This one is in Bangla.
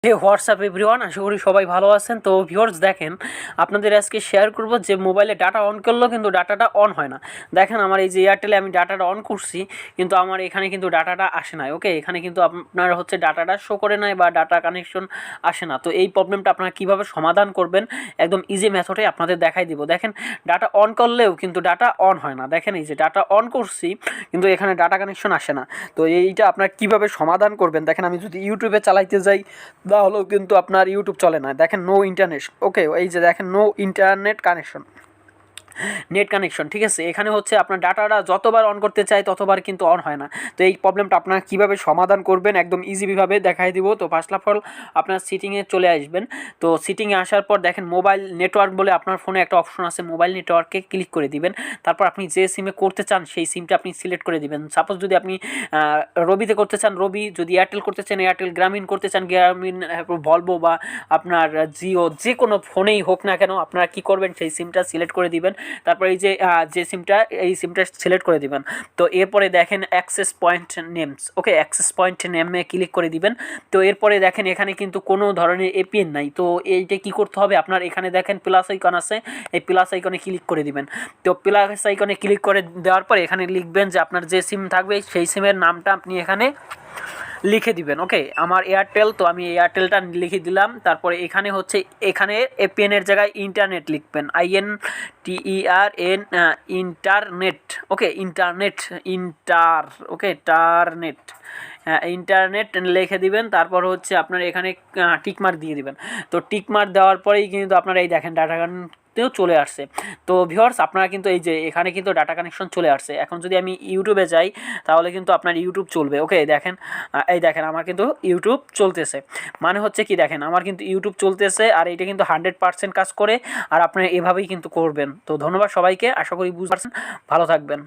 হে হোয়াটসঅ্যাপ এভরিওয়ান, আশা করি সবাই ভালো আছেন। তো ভিউয়ার্স দেখেন, আপনাদের আজকে শেয়ার করব যে মোবাইলে ডাটা অন করলেও কিন্তু ডাটাটা অন হয় না। দেখেন আমার এই যে এয়ারটেলে আমি ডাটাটা অন করছি, কিন্তু আমার এখানে কিন্তু ডাটাটা আসে না। ওকে, এখানে কিন্তু আপনার হচ্ছে ডাটাটা শো করে নাই বা ডাটা কানেকশন আসে না। তো এই প্রবলেমটা আপনারা কীভাবে সমাধান করবেন একদম ইজি মেথডে আপনাদের দেখাই দিব। দেখেন, ডাটা অন করলেও কিন্তু ডাটা অন হয় না। দেখেন এই যে ডাটা অন করছি, কিন্তু এখানে ডাটা কানেকশন আসে না। তো এইটা আপনারা কীভাবে সমাধান করবেন, দেখেন আমি যদি ইউটিউবে চালাইতে যাই তাহলেও কিন্তু আপনার ইউটিউব চলে না। দেখেন নো ইন্টারনেট, ওকে, এই যে দেখেন no internet connection, net connection, ঠিক আছে। এখানে হচ্ছে আপনার ডাটাটা যতবার অন করতে চাই ততবার কিন্তু অন হয় না। তো এই প্রবলেমটা আপনারা কীভাবে সমাধান করবেন একদম ইজিভাবে দেখাই দিব। তো ফার্স্ট অফ অল আপনার সিটিংয়ে চলে আসবেন। তো সিটিংয়ে আসার পর দেখেন মোবাইল নেটওয়ার্ক বলে আপনার ফোনে একটা অপশন আছে, মোবাইল নেটওয়ার্কে ক্লিক করে দিবেন। তারপর আপনি যে সিমে করতে চান সেই সিমটা আপনি সিলেক্ট করে দিবেন। সাপোজ যদি আপনি রবিতে করতে চান রবি, যদি এয়ারটেল করতে চান এয়ারটেল, গ্রামীণ করতে চান গ্রামীণ, ভলভো বা আপনার জিও, যে কোনো ফোনেই হোক না কেন আপনারা কী করবেন সেই সিমটা সিলেক্ট করে দিবেন। তারপরে এই যে সিমটা, এই সিমটা সিলেক্ট করে দিবেন। তো এরপরে দেখেন অ্যাক্সেস পয়েন্ট নেমস, ওকে, অ্যাক্সেস পয়েন্ট নেমে ক্লিক করে দিবেন। তো এরপরে দেখেন এখানে কিন্তু কোনো ধরনের এপিএন নাই। তো এইটা কি করতে হবে, আপনার এখানে দেখেন প্লাস আইকন আছে, এই প্লাস আইকনে ক্লিক করে দিবেন। তো প্লাস আইকনে ক্লিক করে দেওয়ার পরে এখানে লিখবেন যে আপনার যে সিম থাকবে সেই সিমের নামটা আপনি এখানে লিখে দিবেন। ওকে, আমার এয়ারটেল, তো আমি এয়ারটেলটা লিখে দিলাম। তারপরে এখানে হচ্ছে এখানে এপিএনের জায়গায় ইন্টারনেট লিখবেন, INTERN, ইন্টারনেট, ওকে, ইন্টারনেট, ওকে, টারনেট, ইন্টারনেট লিখে দিবেন। তারপর হচ্ছে আপনার এখানে টিকমার্ক দিয়ে দিবেন। তো টিকমার্ক দেওয়ার পরেই কিন্তু আপনারা এই দেখেন ডাটা তেও চলে আসছে। তো ভিউয়ার্স আপনারা কিন্তু এই যে এখানে কিন্তু ডাটা কানেকশন চলে আসছে। এখন যদি আমি ইউটিউবে যাই তাহলে কিন্তু আপনার ইউটিউব চলবে। ওকে, দেখেন এই দেখেন আমার কিন্তু ইউটিউব চলতেছে, মানে হচ্ছে কি দেখেন আমার কিন্তু ইউটিউব চলতেছে, আর এটা কিন্তু 100% কাজ করে। আর আপনারা এভাবেই কিন্তু করবেন। তো ধন্যবাদ সবাইকে, আশা করি বুঝতে পারছেন, ভালো থাকবেন।